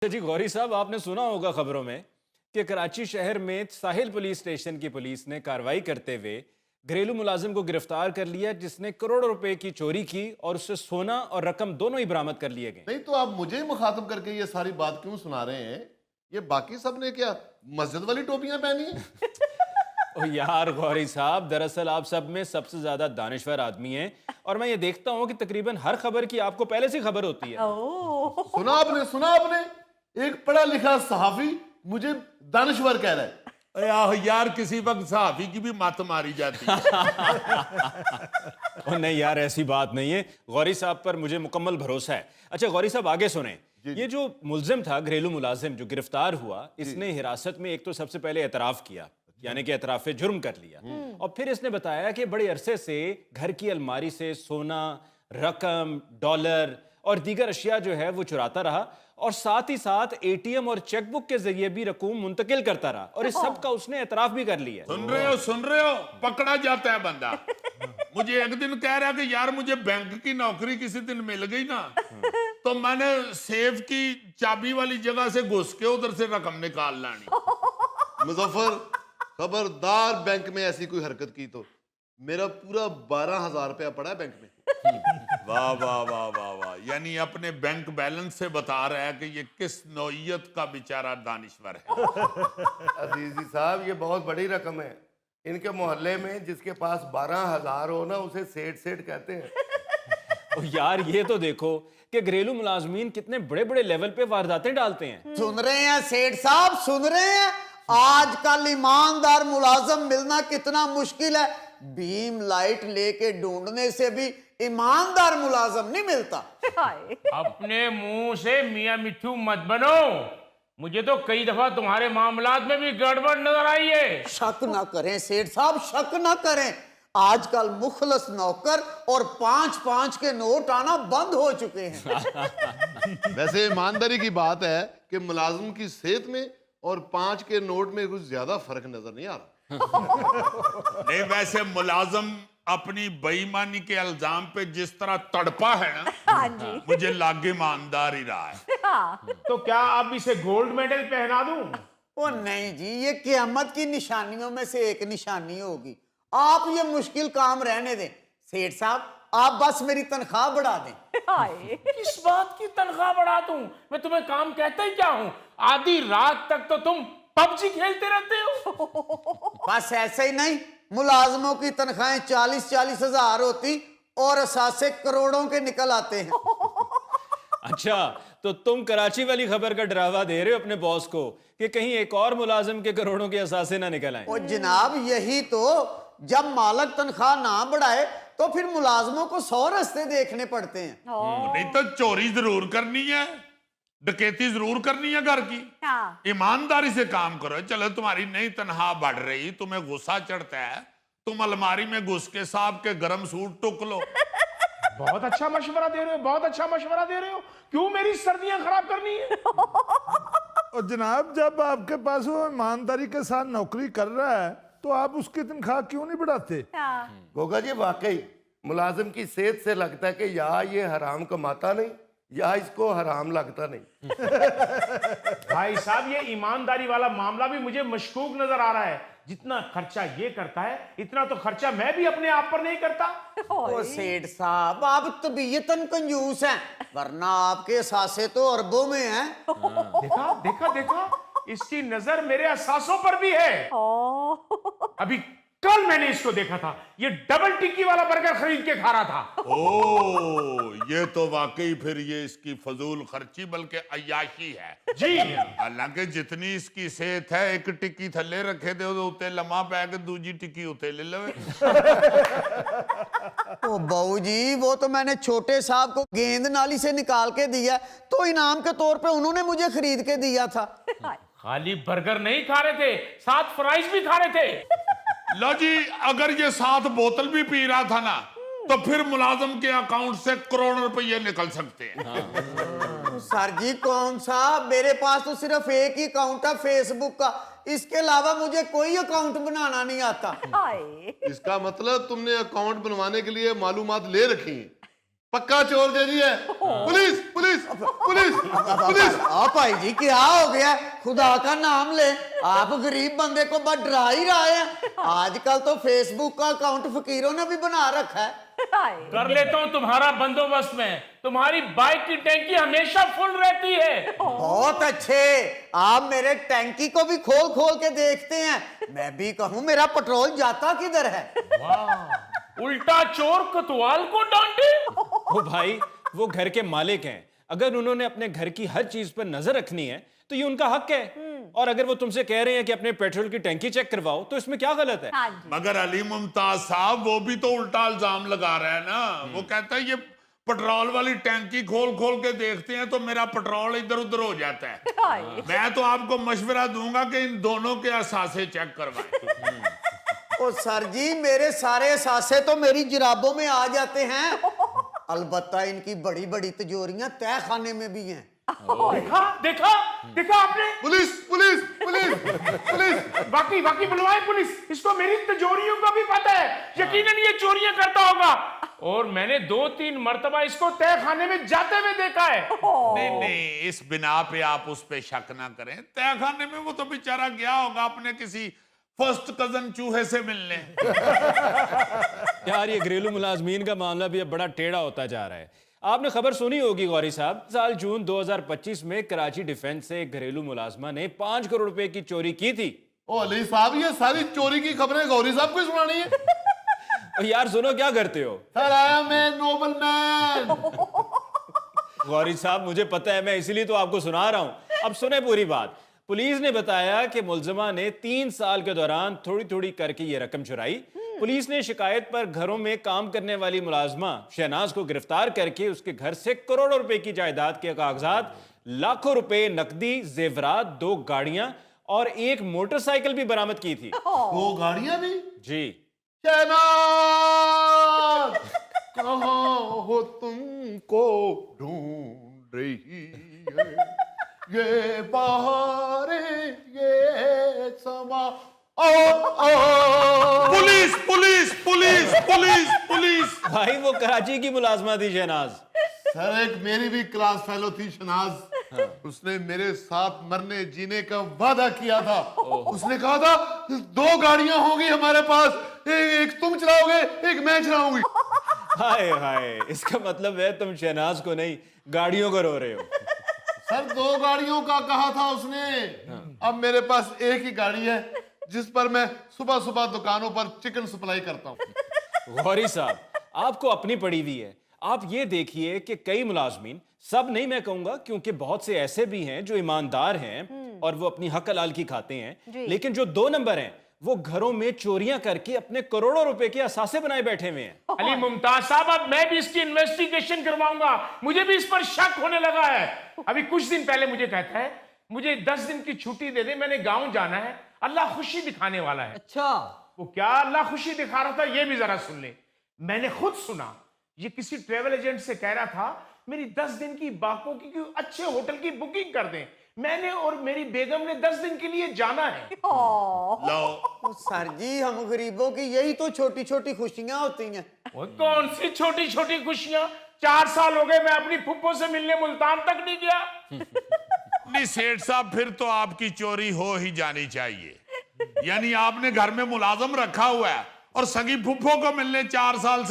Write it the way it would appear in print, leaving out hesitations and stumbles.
अच्छा जी, गौरी साहब, आपने सुना होगा खबरों में कि कराची शहर में साहिल पुलिस स्टेशन की पुलिस ने कार्रवाई करते हुए घरेलू मुलाजिम को गिरफ्तार कर लिया, जिसने करोड़ों रुपए की चोरी की और उससे सोना और रकम दोनों ही बरामद कर लिए गए। नहीं तो आप मुझे मुखातब करके ये सारी बात क्यों सुना रहे हैं? ये बाकी सब ने क्या मस्जिद वाली टोपियां पहनी है? ओ यार गौरी साहब, दरअसल आप सब में सबसे ज्यादा दानिशवर आदमी हैं और मैं ये देखता हूँ कि तकरीबन हर खबर की आपको पहले से खबर होती है। सुना आपने एक पढ़ा लिखा सहाफी मुझे दानिश्वर कह रहा है। यार किसी वक्त सहाफी की भी मत मारी जाती है। ओ नहीं यार, ऐसी बात नहीं है, गौरी साहब पर मुझे मुकम्मल भरोसा है। अच्छा गौरी साहब, आगे सुने। ये जो मुलजिम था, घरेलू मुलाजिम जो गिरफ्तार हुआ, इसने हिरासत में एक तो सबसे पहले एतराफ किया, यानी कि एतराफे जुर्म कर लिया, और फिर इसने बताया कि बड़े अरसे से घर की अलमारी से सोना, रकम, डॉलर और दीगर अशिया जो है वो चुराता रहा, और साथ ही साथ एटीएम और चेकबुक के जरिए भी रकूम मुंतकिल करता रहा, और इस सब का उसने एतराफ भी कर लिया। सुन रहे हो, पकड़ा जाता है बंदा। मुझे एक दिन कह रहा कि यार मुझे बैंक की नौकरी किसी दिन मिल गई ना, तो मैंने सेफ की चाबी वाली जगह से घुस के उधर से रकम निकाल लानी। मुजफ्फर, खबरदार बैंक में ऐसी कोई हरकत की तो मेरा पूरा 12,000 रुपया पड़ा है बैंक में। वाह वाह वाह वाह वाह, यानी अपने बैंक बैलेंस से बता रहा है कि ये किस नौइयत का बेचारा दानिश्वर है। अजीजी साहब, ये बहुत बड़ी रकम है। इनके मोहल्ले में जिसके पास 12,000 हो ना, उसे सेठ सेठ कहते हैं। ओ यार, ये तो देखो कि घरेलू मुलाजमीन कितने बड़े बड़े लेवल पे वारदातें डालते हैं। सुन रहे हैं सेठ साहब, सुन रहे हैं? आजकल ईमानदार मुलाजम मिलना कितना मुश्किल है। बीम लाइट लेके ढूंढने से भी ईमानदार मुलाजम नहीं मिलता। अपने मुंह से मियां मिट्ठू मत बनो। मुझे तो कई दफा तुम्हारे मामलात में भी गड़बड़ नजर आई है। शक ना करें सेठ साहब, शक ना करें। आजकल मुखलस नौकर और 5-5 के नोट आना बंद हो चुके हैं। वैसे ईमानदारी की बात है कि मुलाजिम की सेहत में और 5 के नोट में कुछ ज्यादा फर्क नजर नहीं आ रहा। नहीं, वैसे मुलाजम अपनी बेईमानी के इल्जाम पे जिस तरह तड़पा है ना, हाँ जी। मुझे लागे ईमानदार ही रहा है। हाँ। तो क्या अब इसे गोल्ड मेडल पहना दूं? ओ नहीं जी, ये क़यामत की निशानियों में से एक निशानी होगी। आप ये मुश्किल काम रहने दें सेठ साहब, आप बस मेरी तनख्वाह बढ़ा दें। हाय। किस बात की तनख्वाह बढ़ा दूं? मैं तुम्हें काम कहता ही क्या हूं? आधी रात तक तो तुम पबजी खेलते रहते हो। बस ऐसे ही नहीं, मुलाजमों की तनख्वाहें 40-40 हजार होती और असासे करोड़ों के निकल आते हैं। अच्छा, तो तुम कराची वाली खबर का डरावा दे रहे हो अपने बॉस को कि कहीं एक और मुलाजिम के करोड़ों के असासे ना निकल आए। ओ जनाब, यही तो, जब मालक तनख्वाह ना बढ़ाए तो फिर मुलाजमों को 100 रास्ते देखने पड़ते हैं। नहीं तो चोरी जरूर करनी है, डकैती जरूर करनी है घर की। हाँ। ईमानदारी से काम करो। चलो तुम्हारी नई तनख्वाह बढ़ रही, तुम्हें गुस्सा चढ़ता है, तुम अलमारी में घुस के साहब के गर्म सूट टुक लो। बहुत अच्छा मशवरा दे रहे हो, बहुत अच्छा मशवरा दे रहे हो। क्यों मेरी सर्दियां खराब करनी है? और जनाब, जब आपके पास वो ईमानदारी के साथ नौकरी कर रहा है तो आप उसकी तनख्वाह क्यों नहीं बढ़ाते? हाँ। गोगा जी, वाकई मुलाजिम की सेहत से लगता है कि या ये हराम कमाता नहीं या इसको हराम लगता नहीं। भाई साहब, ये ईमानदारी वाला मामला भी मुझे मशकूक नजर आ रहा है। जितना खर्चा ये करता है, इतना तो खर्चा मैं भी अपने आप पर नहीं करता। ओ सेठ साहब, आप तबीयतन कंजूस हैं, वरना आपके असासे तो अरबों में हैं। देखा देखा देखा, इसकी नजर मेरे अहसासों पर भी है। अभी कल मैंने इसको देखा था, ये डबल टिक्की वाला बर्गर खरीद के खा रहा था। ओ, ये तो वाकई फिर ये इसकी फजूल खर्ची बल्कि अय्याशी है जी। हालांकि जितनी इसकी सेहत है, एक टिक्की थले रखे दे उते लम्हा पै के दूजी टिक्की उते ले लवे। ओ बहू जी, वो तो मैंने छोटे साहब को गेंद नाली से निकाल के दिया, तो इनाम के तौर पे उन्होंने मुझे खरीद के दिया था। खाली बर्गर नहीं खा रहे थे, साथ फ्राइज भी खा रहे थे। लो जी, अगर ये 7 बोतल भी पी रहा था ना, तो फिर मुलाजिम के अकाउंट से करोड़ों रुपए निकल सकते हैं। सर जी, कौन सा? मेरे पास तो सिर्फ एक ही अकाउंट है फेसबुक का, इसके अलावा मुझे कोई अकाउंट बनाना नहीं आता। हाय। इसका मतलब तुमने अकाउंट बनवाने के लिए मालूमात ले रखी है। पक्का चोर दे दी है। Police police police police. आप भाई जी क्या हो गया, खुदा का नाम ले, आप गरीब बंदे को बस डरा ही रहे हैं। आजकल तो फेसबुक का अकाउंट फकीरों ने भी बना रखा है। कर लेता हूँ तुम्हारा बंदोबस्त में, तुम्हारी बाइक की टैंकी हमेशा फुल रहती है। बहुत अच्छे, आप मेरे टैंकी को भी खोल खोल के देखते हैं, मैं भी कहूँ मेरा पेट्रोल जाता किधर है। उल्टा चोर कोतवाल को डांटे। ओ भाई, वो घर के मालिक हैं, अगर उन्होंने अपने घर की हर चीज पर नजर रखनी है तो ये उनका हक है। और अगर वो तुमसे कह रहे हैं कि अपने पेट्रोल की टैंकी चेक करवाओ तो इसमें क्या गलत है? मगर अली मुमताज साहब वो भी तो उल्टा इल्जाम लगा रहा है ना। वो कहता है ये पेट्रोल वाली टैंकी खोल खोल के देखते हैं तो मेरा पेट्रोल इधर उधर हो जाता है। मैं तो आपको मशवरा दूंगा कि इन दोनों के असासे चेक करवाएं। ओ सर जी, मेरे सारे सासे तो मेरी जुराबों में आ जाते हैं, अलबत्ता इनकी बड़ी बड़ी तिजोरियां तय खाने में भी हैं। देखा देखा देखा आपने? Police police police police. वाकई बुलवाए पुलिस, इसको मेरी तिजोरियों का भी पता है, यकीनन ये चोरियां करता होगा। और मैंने 2-3 मर्तबा इसको तय खाने में जाते हुए देखा है। नहीं, इस बिना पे आप उस पे शक ना करें। तय खाने में वो तो बेचारा गया होगा अपने किसी फर्स्ट कजन चूहे से मिलने। यार, ये घरेलू मुलाजमीन का मामला भी अब बड़ा टेढ़ा होता जा रहा है। आपने खबर सुनी होगी गौरी साहब, साल जून 2025 में कराची डिफेंस से एक घरेलू मुलाजमा ने 5 करोड़ रुपए की चोरी की थी। ओ अली साहब, ये सारी चोरी की खबरें गौरी साहब को सुनानी है? और यार सुनो, क्या करते हो? Sir I am a noble man. Gauri साहब, मुझे पता है, मैं इसीलिए तो आपको सुना रहा हूं। अब सुने पूरी बात। पुलिस ने बताया कि मुलजमा ने 3 साल के दौरान थोड़ी थोड़ी करके ये रकम चुराई। पुलिस ने शिकायत पर घरों में काम करने वाली मुलाजमा शहनाज को गिरफ्तार करके उसके घर से करोड़ों रुपए की जायदाद के कागजात, लाखों रुपए नकदी, जेवरात, 2 गाड़ियां और 1 मोटरसाइकिल भी बरामद की थी। 2 गाड़ियां भी? जी। शहनाज कहाँ हो, तुमको ढूंढ रही है ये बहारें, ये समा। Police police police police police. भाई, वो कराची की मुलाजमा थी शहनाज। सर, एक मेरी भी क्लास फेलो थी शहनाज। उसने मेरे साथ मरने जीने का वादा किया था। उसने कहा था 2 गाड़ियां होंगी हमारे पास, एक तुम चलाओगे, एक मैं चलाऊंगी। हाय हाय, इसका मतलब है तुम शहनाज को नहीं, गाड़ियों को रो रहे हो। सर, 2 गाड़ियों का कहा था उसने। अब मेरे पास एक ही गाड़ी है जिस पर मैं सुबह सुबह दुकानों पर चिकन सप्लाई करता हूं। गौरी साहब, आपको अपनी पड़ी हुई है। आप ये देखिए कि कई मुलाजमीन, सब नहीं मैं कहूंगा, क्योंकि बहुत से ऐसे भी हैं जो ईमानदार हैं और वो अपनी हक हलाल की खाते हैं, लेकिन जो 2 नंबर हैं वो घरों में चोरियां करके अपने करोड़ों रुपए के असासे बनाए बैठे हुए हैं। अली मुमताज साहब, अब मैं भी इसकी इन्वेस्टिगेशन करवाऊंगा, मुझे भी इस पर शक होने लगा है। अभी कुछ दिन पहले मुझे कहता है मुझे 10 दिन की छुट्टी दे दे, मैंने गांव जाना है, अल्लाह खुशी दिखाने वाला है। अच्छा, वो क्या अल्लाह खुशी दिखा रहा था ये भी जरा सुन ले। मैंने खुद सुना, ये किसी ट्रेवल एजेंट से कह रहा था मेरी 10 दिन की बाकों की अच्छे होटल की बुकिंग कर दें, मैंने और मेरी बेगम ने 10 दिन के लिए जाना है। लो सर जी, हम गरीबों की यही तो छोटी छोटी खुशियां होती हैं। वो कौन सी छोटी छोटी खुशियां? 4 साल हो गए मैं अपनी फुप्पो से मिलने मुल्तान तक नहीं गया। नहीं सेठ साहब, फिर तो आपकी चोरी हो ही जानी चाहिए। यानी आपने घर में मुलाजम रखा हुआ है और सगी फुफ्फो को मिलने 4 साल से